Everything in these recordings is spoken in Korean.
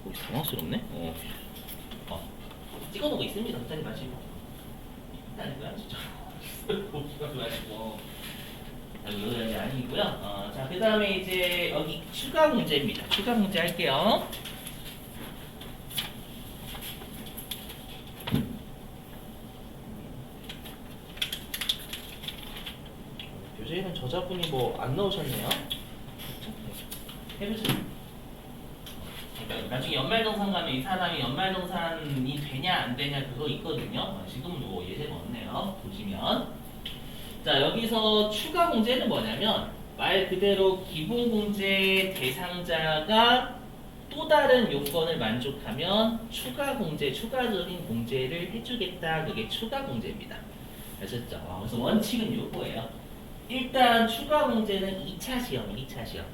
당황스럽네. 찍어놓은 거 있습니다. 걱정하지 마시고. 있다니까요, 진짜. 걱정하지 마시고. 그게 아니고요. 자, 그 다음에 이제 여기 추가 문제입니다. 추가 문제 할게요. 교재에는 저자분이 뭐 안 넣으셨네요. 해보세요. 그러니까 나중에 연말정산 가면 이 사람이 연말정산이 되냐 안 되냐 그거 있거든요. 지금은 뭐 예제가 없네요. 보시면 자 여기서 추가 공제는 뭐냐면 말 그대로 기본 공제 대상자가 또 다른 요건을 만족하면 추가 공제, 추가적인 공제를 해주겠다. 그게 추가 공제입니다. 아셨죠? 그래서 원칙은 요거예요. 일단 추가 공제는 2차 시험, 2차 시험.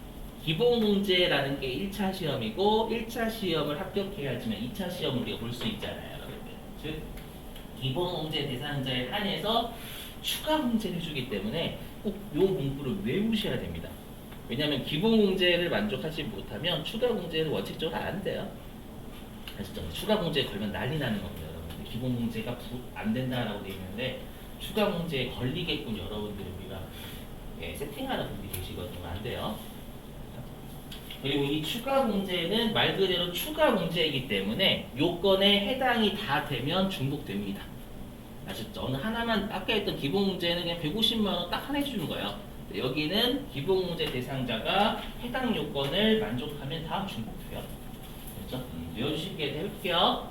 기본 공제라는 게 1차 시험이고 1차 시험을 합격해야지만 2차 시험을 우리가 볼 수 있잖아요. 여러분들. 즉 기본 공제 대상자에 한해서 추가 공제를 해주기 때문에 꼭 이 공부를 외우셔야 됩니다. 왜냐하면 기본 공제를 만족하지 못하면 추가 공제를 원칙적으로 안 돼요. 아시죠? 추가 공제에 걸면 난리 나는 겁니다. 여러분들. 기본 공제가 안 된다라고 되어 있는데 추가 공제에 걸리겠군 여러분들 우리가 세팅하는 분들이 계시거든요. 안 돼요. 그리고 이 추가 공제는 말 그대로 추가 공제이기 때문에 요건에 해당이 다 되면 중복됩니다. 아셨죠? 어느 하나만 아까 했던 기본 문제는 그냥 150만 원 딱 하나 해주는 거예요. 여기는 기본 문제 대상자가 해당 요건을 만족하면 다 중복돼요. 그렇죠? 외워주시게 해볼게요.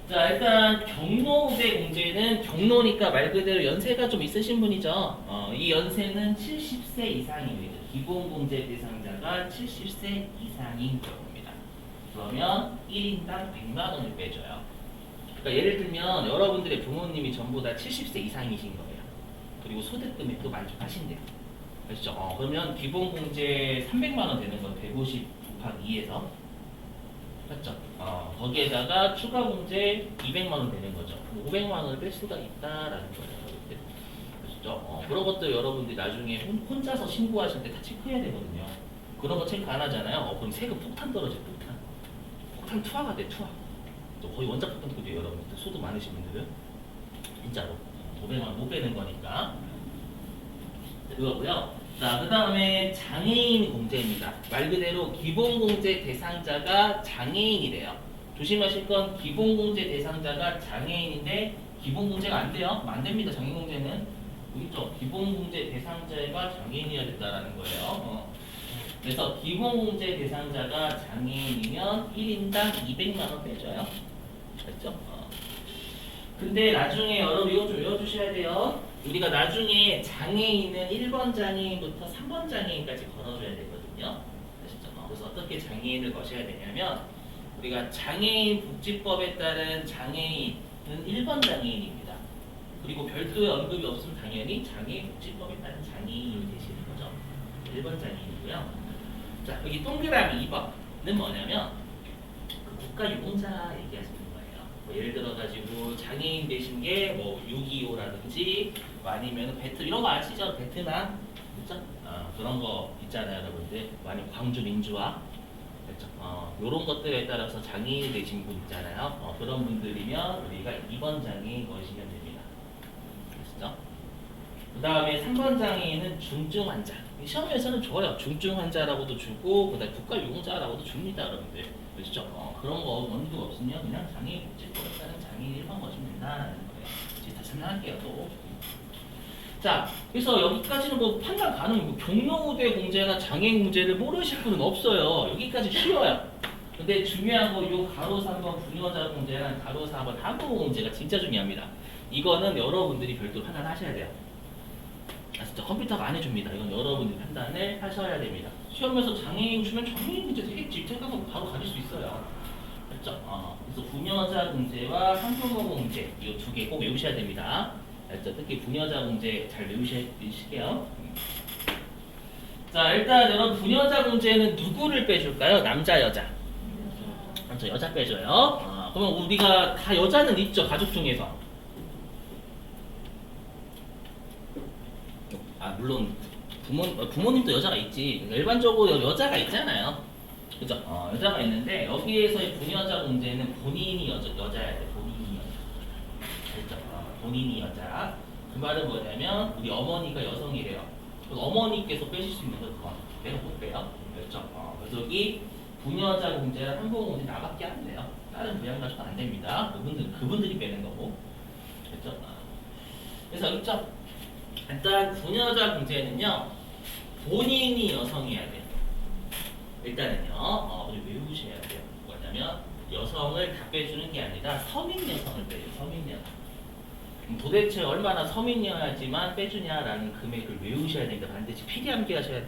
자 일단 경로대 공제는 경로니까 말 그대로 연세가 좀 있으신 분이죠. 이 연세는 70세 이상입니다. 기본 공제 대상자가 70세 이상인 경우입니다. 그러면 1인당 100만 원을 빼줘요. 그러니까 예를 들면 여러분들의 부모님이 전부 다 70세 이상이신 거예요. 그리고 소득금에 또 만족하신대요. 아시죠? 그러면 기본 공제 300만 원 되는 건 150 곱하기 2에서 맞죠? 거기에다가 추가 공제 200만 원 되는 거죠. 500만 원을 뺄 수가 있다라는 거예요. 아시죠? 그런 것도 여러분들이 나중에 혼자서 신고하실 때 다 체크해야 되거든요. 그런 거 체크 안 하잖아요. 그럼 세금 폭탄 떨어져요. 폭탄. 폭탄 투하가 돼, 투하. 또 거의 원자 폭탄급이에요, 여러분들. 소득 많으신 분들은. 진짜로. 500만 원 못 빼는 거니까. 그거고요. 자, 그 다음에 장애인 공제입니다. 말 그대로 기본 공제 대상자가 장애인이래요. 조심하실 건 기본 공제 대상자가 장애인인데 기본 공제가 안 돼요. 안 됩니다. 장애인 공제는. 있죠. 기본 공제 대상자가 장애인이어야 된다라는 거예요. 그래서 기본 공제 대상자가 장애인이면 1인당 200만 원 빼줘요. 됐죠? 근데 나중에 여러분 이거 좀 외워주셔야 돼요. 우리가 나중에 장애인은 1번 장애인부터 3번 장애인까지 걸어줘야 되거든요. 아시죠? 그래서 어떻게 장애인을 거셔야 되냐면 우리가 장애인 복지법에 따른 장애인은 1번 장애인입니다. 그리고 별도의 언급이 없으면 당연히 장애인 복지법에 따른 장애인이 되시는 거죠. 1번 장애인이고요. 자, 여기 동그라미 2번은 뭐냐면 그 국가 유공자 얘기하시는 거예요. 뭐 예를 들어 가지고 장애인 되신 게 뭐 6.25라든지 뭐 아니면 이런 거 아시죠? 베트남 그렇죠? 그런 거 있잖아요, 여러분들. 뭐 아니면 광주 민주화 그렇죠? 요런 것들에 따라서 장애인이 되신 분 있잖아요. 그런 분들이면 우리가 2번 장애인 거시면 됩니다. 아시죠? 그 다음에 3번 장애인은 중증 환자. 시험에서는 줘요. 중증 환자라고도 주고, 그 다음에 국가유공자라고도 줍니다, 여러분들. 그렇죠? 그런 거 원도 없으면 그냥 장애인 복지법에 따른 장애인 1번 거시면 된다는 거예요. 이제 다시 설명할게요, 또. 자, 그래서 여기까지는 뭐 판단 가능. 뭐 경로우대 공제나 장애인 공제를 모르실 분은 없어요. 여기까지 쉬워요. 근데 중요한 거, 요 가로 3번 부녀자 공제랑 가로 4번 한국 공제가 진짜 중요합니다. 이거는 여러분들이 별도로 판단하셔야 돼요. 진짜 컴퓨터가 안 해줍니다. 이건 여러분들이 판단을 하셔야 됩니다. 시험에서 장애인 주면 장애인 문제 되겠지. 생각하고 바로 가질 수 있어요. 그렇죠? 그래서 부녀자 공제와 한국어 공제 이 두 개 꼭 외우셔야 됩니다. 알죠? 특히 부녀자 공제 잘 외우실게요. 자, 일단 여러분 부녀자 공제는 누구를 빼줄까요? 남자, 여자. 그렇죠? 여자 빼줘요. 그러면 우리가 다 여자는 있죠, 가족 중에서. 물론 부모님도 여자가 있지. 일반적으로 여자가 있잖아요. 그죠? 여자가 있는데 여기에서의 부녀자 공제는 본인이 여자야 돼. 본인이 여자. 그죠? 본인이 여자. 그 말은 뭐냐면 우리 어머니가 여성이래요. 그럼 어머니께서 빼실 수 있는 건 그거. 내가 못 빼요. 그렇죠? 그래서 여기 부녀자 공제랑 한부모 공제 나밖에 안 돼요. 다른 부양 가족은 안 됩니다. 그분들이 빼는 거고. 그렇죠? 그래서 있죠? 일단 부녀자 공제는요 본인이 여성이어야 돼요. 일단은요 우리 외우셔야 돼요. 뭐냐면 여성을 다 빼주는 게 아니라 서민 여성을 빼요. 서민 여성. 도대체 얼마나 서민이어야지만 빼주냐라는 금액을 외우셔야 되니까 반드시 필히 암기하셔야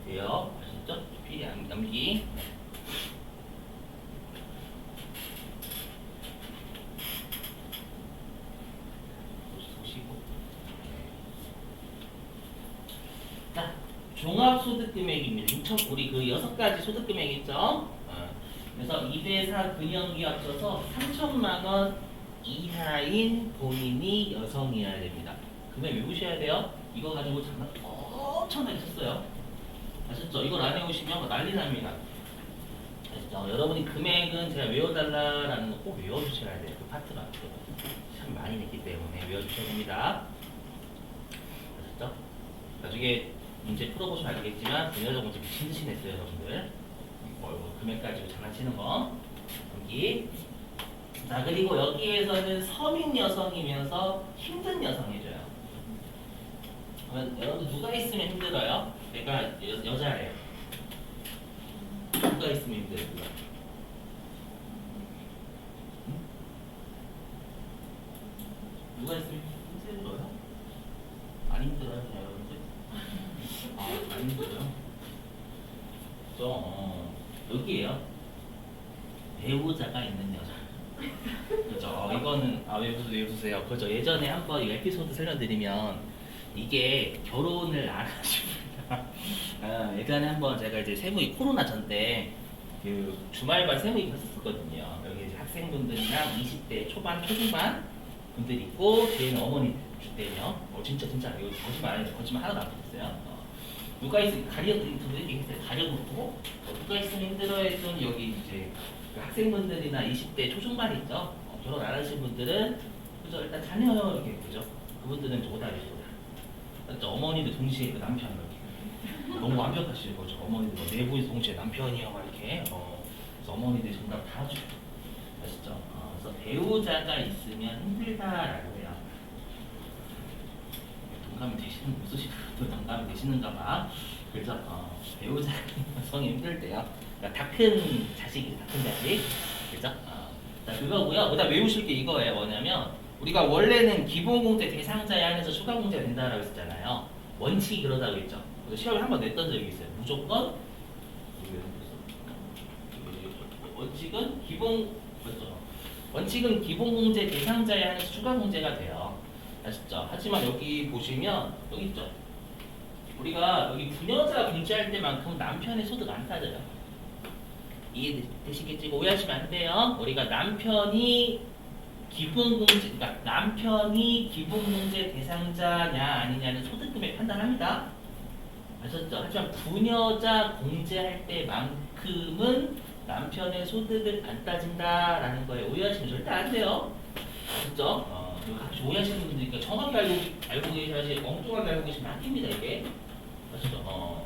돼요. 아시죠? 필히 암기. 보시고. 자, 종합소득금액입니다. 6천 우리 그 6가지 소득금액 있죠? 그래서 2대4 근영기 합쳐서 3천만 원 이하인 본인이 여성이어야 됩니다. 금액 외우셔야 돼요. 이거 가지고 장난 엄청나게 썼어요. 아셨죠? 이걸 안 외우시면 난리 납니다. 아시죠? 여러분이 금액은 제가 외워달라라는 거 꼭 외워주셔야 돼요. 그 파트만. 참 많이 냈기 때문에 외워주셔야 됩니다. 아셨죠? 나중에 문제 풀어보시면 알겠지만 분야적 문제 미친듯이 냈어요 여러분들. 금액 가지고 장난치는 거 여기. 자 그리고 여기에서는 서민 여성이면서 힘든 여성이죠요. 그러면 여러분 누가 있으면 힘들어요? 내가 여자예요. 누가 있으면 힘들어요? 누가 있으면 힘들어요? 안 힘들어요 여러분들? 안 힘들어요? 여기에요. 배우자가 있는 여자. 그죠? 이거는 외우세요. 그죠? 예전에 한번 이 에피소드 설명드리면 이게 결혼을 안 하십니다. 예전에 한번 제가 이제 세무이 코로나 전 때 그 주말반 세무이 했었거든요. 여기 이제 학생분들이랑 20대 초반, 초중반 분들 있고 뒤에는 어머니 주대요. 진짜 이거 거짓말 아니에요. 거짓말 하나도 안 했어요. 누가 있으면 가려놓고 누가 있으면 힘들어 했던 여기 이제 그 학생분들이나 20대 초중반 있죠. 결혼 안 하신 분들은 그죠 일단 자녀 이렇게 그죠. 그분들은 오답이죠. 오답. 어머니도 동시에 그 남편 이렇게 너무 완벽하시는 거죠. 어머니도 뭐 내부에서 동시에 남편이요 막 이렇게 그래서 어머니들이 정답 다 주고 아시죠? 그래서 배우자가 있으면 힘들다라고 해요. 동감이 되시는 없으시면 동감이 되시는가 봐. 그래서 배우자 여성이 힘들 때요. 그러니까 다 큰 자식이 다 큰 자식. 그죠? 자 그거고요. 그다음 외우실 게 이거예요. 뭐냐면 우리가 원래는 기본공제 대상자에 한해서 추가공제가 된다라고 했었잖아요. 원칙이 그러다고 했죠. 그래서 시험을 한번 냈던 적이 있어요. 무조건 원칙은 기본공제 대상자에 한해서 추가공제가 돼요. 아시죠? 하지만 여기 보시면 여기 있죠. 우리가 여기 부녀자 공제할 때만큼 남편의 소득 안 따져요. 이해되시겠지? 오해하시면 안 돼요. 우리가 남편이 기본공제, 그러니까 남편이 기본공제 대상자냐 아니냐는 소득금액 판단합니다. 아셨죠? 하지만 부녀자 공제할 때만큼은 남편의 소득을 안 따진다라는 거에 오해하시면 절대 안 돼요. 아셨죠? 가끔씩 오해하시는 분들이니까 정확히 알고 계셔야지 엉뚱하게 알고 계시면 안 됩니다 이게. 아시죠?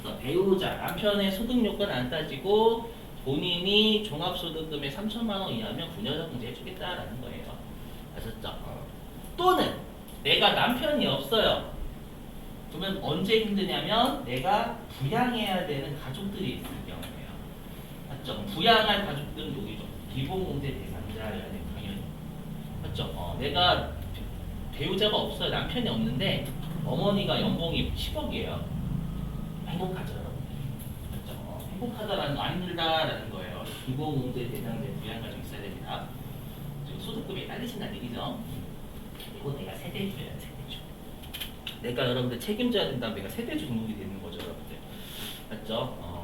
그래서 배우자, 남편의 소득 요건 안 따지고 본인이 종합소득금의 3천만 원 이하면 부녀자 공제 해주겠다라는 거예요. 아셨죠? 또는 내가 남편이 없어요. 그러면 언제 힘드냐면 내가 부양해야 되는 가족들이 있을 경우에요. 맞죠? 부양할 가족들은 여기죠. 기본공제 대상자여야 돼요. 당연히. 맞죠? 내가 배우자가 없어요. 남편이 없는데 어머니가 연봉이 10억이에요. 행복하죠, 여러분. 그렇죠? 행복하다라는 거 안 힘들다라는 거예요. 기본공제 대상자에 부양가족이 있어야 됩니다. 소득금이 딸리신다는 얘기죠. 이거 내가 세대주예요, 세대주. 내가 여러분들 책임져야 된다면 내가 세대주 등록이 되는 거죠, 여러분들. 맞죠?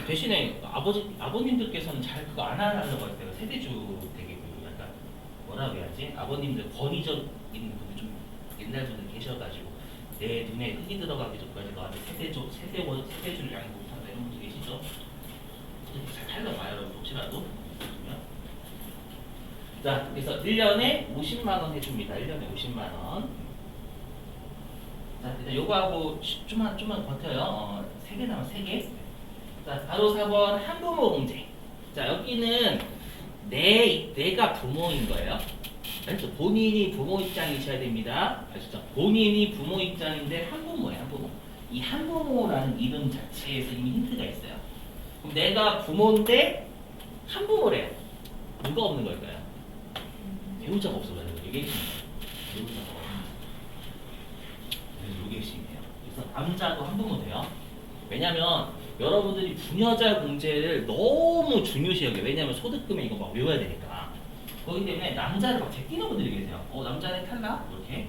대신에 아버님들께서는 잘 그거 안 하려고 할 때가 세대주 되게 약간 뭐라고 해야지? 아버님들 권위적인 분들 좀 옛날 분들 계셔가지고 내 눈에 흙이 들어가기 전까지 너한테 세대주를 양보 못한다 이런 분들 계시죠. 그죠? 잘 탈러봐요, 여러분. 혹시라도. 자, 그래서 1년에 50만 원 해줍니다. 1년에 50만 원. 자, 일단 요거하고 좀만 버텨요. 3개 남았어, 3개. 자, 바로 4번 한부모 공제. 자, 여기는 내가 부모인 거예요. 알죠? 본인이 부모 입장이셔야 됩니다. 아시죠? 본인이 부모 입장인데 한부모예요, 한부모. 이 한부모라는 이름 자체에서 이미 힌트가 있어요. 그럼 내가 부모인데 한부모래요. 누가 없는 걸까요? 배우자가 없어가지고 이게 핵심이에요. 배우자가 없는. 그래서 이게 핵심이에요. 그래서 남자도 한부모 돼요. 왜냐면 여러분들이 부녀자 공제를 너무 중요시 여겨요. 왜냐면 소득금에 이거 막 외워야 되니까. 그렇기 때문에 남자를 막 제끼는 분들이 계세요. 남자는 탈락? 이렇게.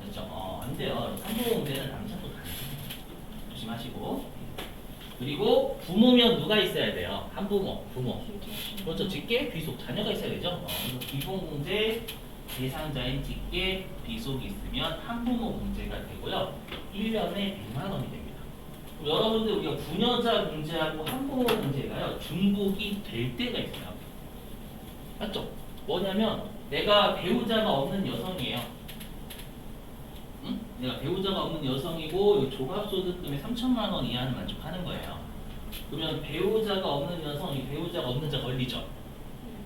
그렇죠? 안 돼요. 한부모 공제는 남자도 다 돼요. 조심하시고. 그리고 부모면 누가 있어야 돼요? 한부모, 부모. 그렇죠. 직계, 비속, 자녀가 있어야 되죠. 그래서 기본공제 대상자인 직계, 비속이 있으면 한부모 공제가 되고요. 1년에 100만 원이 됩니다. 여러분들 우리가 부녀자 공제하고 한부모 공제가요. 중복이 될 때가 있어요. 맞죠? 뭐냐면 내가 배우자가 없는 여성이에요. 응? 내가 배우자가 없는 여성이고 종합소득금의 3천만 원 이하는 만족하는 거예요. 그러면 배우자가 없는 여성이 배우자가 없는 자 걸리죠.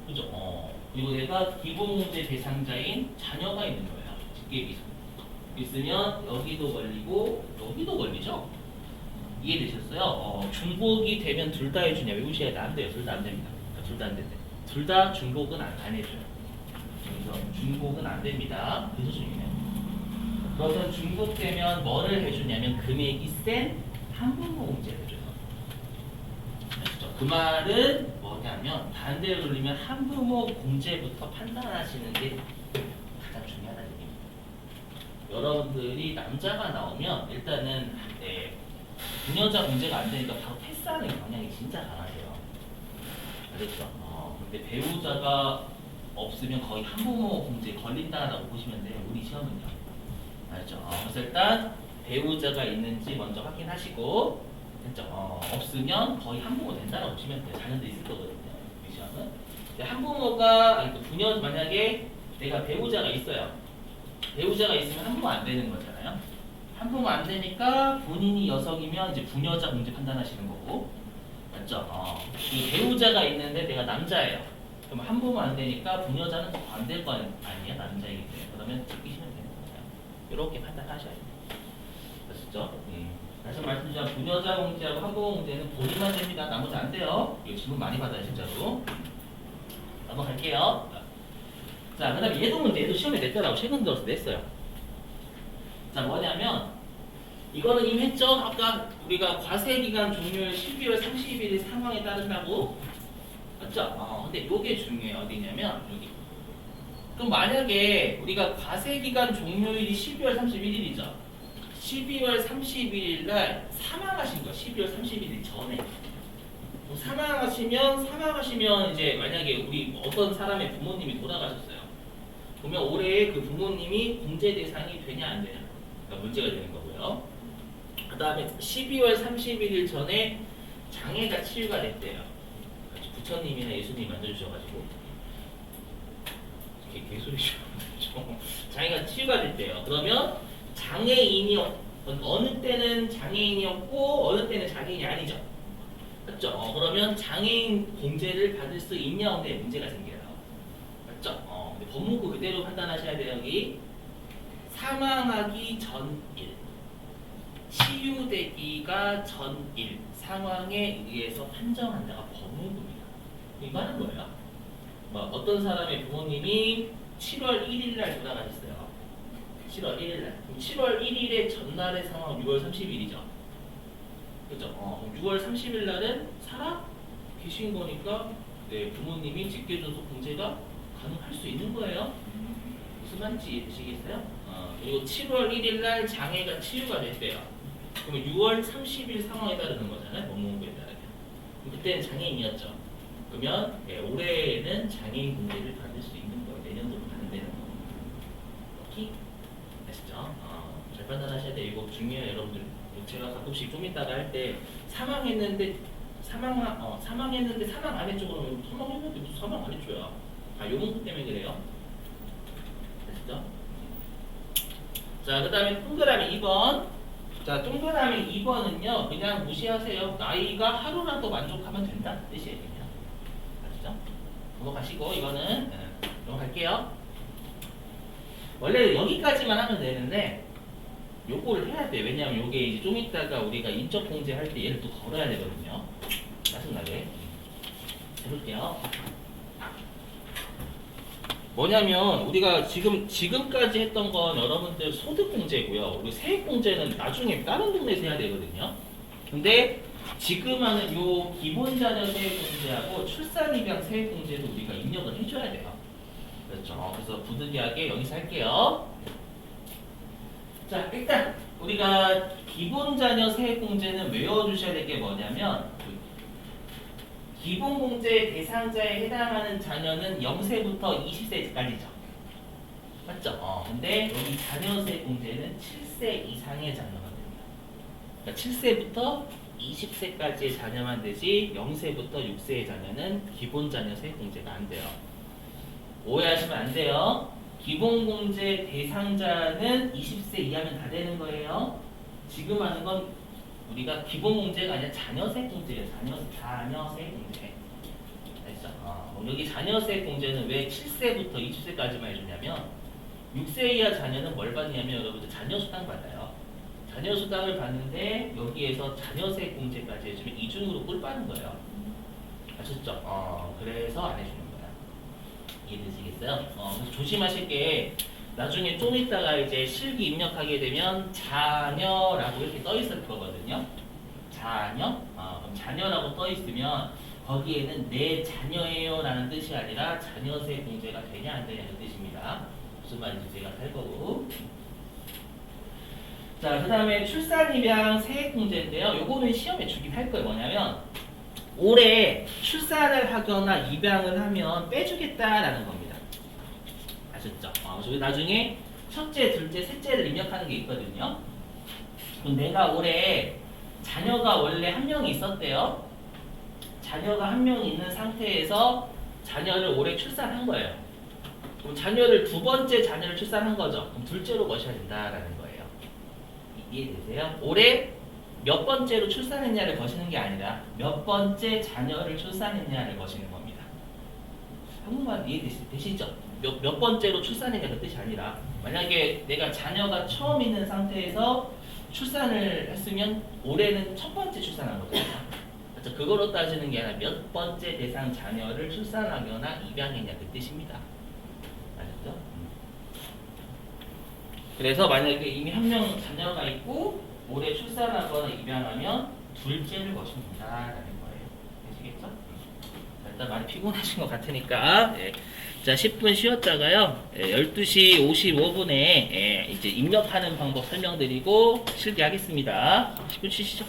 그죠? 그리고 내가 기본공제 대상자인 자녀가 있는 거예요. 직계비속 있으면 여기도 걸리고 여기도 걸리죠. 이해되셨어요? 중복이 되면 둘 다 해주냐 외우셔야 돼. 안 돼요. 둘 다 안 됩니다. 둘 다 안 된대. 둘 다 중복은 안 해줘요. 그래서 중복은 안 됩니다. 그래서 중요해요. 그러면 중복되면 뭐를 해주냐면 금액이 센 한부모 공제를 해줘요. 아시죠? 그 말은 뭐냐면 반대로 돌리면 한부모 공제부터 판단하시는 게 가장 중요하다는 얘기입니다. 여러분들이 남자가 나오면 일단은 부녀자 공제가 안 되니까 바로 패스하는 경향이 진짜 강하세요. 알겠죠? 근데 배우자가 없으면 거의 한부모 공제에 걸린다라고 보시면 돼요. 우리 시험은요. 알죠? 그래서 일단 배우자가 있는지 먼저 확인하시고, 됐죠? 없으면 거의 한부모 된다라고 보시면 돼요. 자녀도 있을 거거든요. 이 시험은. 한부모가 부녀 만약에 내가 배우자가 있어요. 배우자가 있으면 한부모 안 되는 거잖아요. 한부모 안 되니까 본인이 여성이면 이제 부녀자 공제 판단하시는 거고, 맞죠? 이 배우자가 있는데 내가 남자예요. 그럼 한부모 안 되니까 부녀자는 안 될 거 아니에요, 남자이기 때문에. 그러면 제끼시면 돼요. 이렇게 판단하셔야 돼요. 아시죠? 다시 말씀드리자면 부녀자 공제하고 한부모 공제는 본인만 됩니다. 나머지 안 돼요. 이거 질문 많이 받아요, 진짜로. 넘어갈게요. 자, 그 다음에 얘도 문제, 얘도 시험에 냈더라고. 최근 들어서 냈어요. 자, 뭐냐면 이거는 이미 했죠? 아까 우리가 과세기간 종료일 12월 30일 상황에 따른다고? 맞죠? 근데 이게 중요해요. 어디냐면 여기. 그럼 만약에 우리가 과세기간 종료일이 12월 31일이죠. 12월 31일 날 사망하신 거예요. 12월 31일 전에. 사망하시면 이제 만약에 우리 어떤 사람의 부모님이 돌아가셨어요. 그러면 올해 그 부모님이 공제 대상이 되냐 안 되냐. 그러니까 문제가 되는 거고요. 그 다음에 12월 31일 전에 장애가 치유가 됐대요. 부처님이나 예수님이 만져주셔가지고 개소리죠. 장애가 치유가 됐대요. 그러면 장애인이 어느 때는 장애인이었고 어느 때는 장애인이 아니죠. 맞죠? 그러면 장애인 공제를 받을 수 있냐 없냐에 문제가 생겨요. 맞죠? 근데 법문구 그대로 판단하셔야 돼요. 여기 사망하기 전일, 치유되기가 전일 상황에 의해서 판정한다가 법문구입니다. 이 말은 뭐예요? 어떤 사람의 부모님이 7월 1일 날 돌아가셨어요. 7월 1일 날. 7월 1일의 전날의 상황 6월 30일이죠. 그죠? 6월 30일 날은 살아 계신 거니까 부모님이 직계존속 공제가 가능할 수 있는 거예요. 무슨 말인지 이해되시겠어요? 그리고 7월 1일 날 장애가 치유가 됐대요. 그러면 6월 30일 상황에 따르는 거잖아요. 법무부에 따르면. 그때는 장애인이었죠. 그러면 올해에는 장애인 공제를 받을 수 있는 거예요. 내년도로 안 되는 거예요. 오케이? 아시죠? 잘 판단하셔야 돼요. 이거 중요해요, 여러분들. 제가 가끔씩 좀 이따가 할 때 사망했는데 사망했는데 사망 안 했죠. 그러면 사망했는데 무슨 사망 안 했죠야. 요 문구 때문에 그래요. 됐죠? 자, 그 다음에 동그라미 2번. 자, 동그라미 2번은요, 그냥 무시하세요. 나이가 하루라도 만족하면 된다. 뜻이에요. 그냥. 아시죠? 넘어가시고, 이거는, 넘어갈게요. 원래 여기까지만 하면 되는데, 요거를 해야 돼. 왜냐면 요게 이제 좀 이따가 우리가 인적 공제 할 때 얘를 또 걸어야 되거든요. 짜증나게. 해볼게요. 뭐냐면 우리가 지금까지 했던 건 여러분들 소득공제고요. 우리 세액공제는 나중에 다른 동네에서 해야 되거든요. 근데 지금 하는 요 기본자녀 세액공제하고 출산입양 세액공제도 우리가 입력을 해줘야 돼요. 그렇죠. 그래서 부득이하게 여기서 할게요. 자, 일단 우리가 기본자녀 세액공제는 외워주셔야 될 게 뭐냐면 기본공제 대상자에 해당하는 자녀는 0세부터 20세까지죠. 맞죠? 근데 여기 자녀세공제는 7세 이상의 자녀가 됩니다. 그러니까 7세부터 20세까지의 자녀만 되지 0세부터 6세의 자녀는 기본자녀세공제가 안 돼요. 오해하시면 안 돼요. 기본공제 대상자는 20세 이하면 다 되는 거예요. 지금 하는 건 우리가 기본공제가 아니라 자녀세공제예요. 자녀세공제. 알죠? 여기 자녀세공제는 왜 7세부터 20세까지만 해주냐면 6세 이하 자녀는 뭘 받냐면 여러분들 자녀수당 받아요. 자녀수당을 받는데 여기에서 자녀세공제까지 해주면 이중으로 꿀 빠는 거예요. 아셨죠? 그래서 안 해주는 거야. 이해되시겠어요? 그래서 조심하실 게 나중에 좀 이따가 이제 실기 입력하게 되면 자녀라고 이렇게 떠 있을 거거든요. 자녀? 그럼 자녀라고 떠 있으면 거기에는 내 자녀예요 라는 뜻이 아니라 자녀세 공제가 되냐 안 되냐는 뜻입니다. 무슨 말인지 제가 할 거고. 자, 그 다음에 출산입양 세액공제인데요. 요거는 시험에 주긴 할 거예요. 뭐냐면 올해 출산을 하거나 입양을 하면 빼주겠다라는 겁니다. 아셨죠? 그래서 나중에 첫째, 둘째, 셋째를 입력하는 게 있거든요. 그럼 내가 올해 자녀가 원래 한 명이 있었대요. 자녀가 한 명 있는 상태에서 자녀를 올해 출산한 거예요. 그럼 자녀를 두 번째 자녀를 출산한 거죠. 그럼 둘째로 모셔야 된다라는 거예요. 이해되세요? 올해 몇 번째로 출산했냐를 거시는 게 아니라 몇 번째 자녀를 출산했냐를 거시는 겁니다. 한국말 이해되시죠? 몇 번째로 출산했냐 그 뜻이 아니라 만약에 내가 자녀가 처음 있는 상태에서 출산을 했으면 올해는 첫 번째 출산한 거잖아요. 그래서 그거로 따지는 게 아니라 몇 번째 대상 자녀를 출산하거나 입양했냐 그 뜻입니다. 알았죠? 그래서 만약에 이미 한 명 자녀가 있고 올해 출산하거나 입양하면 둘째를 거십니다라는 거예요. 아시겠죠? 일단 많이 피곤하신 것 같으니까 자 10분 쉬었다가요 12시 55분에 이제 입력하는 방법 설명드리고 실기하겠습니다. 10분 쉬시죠.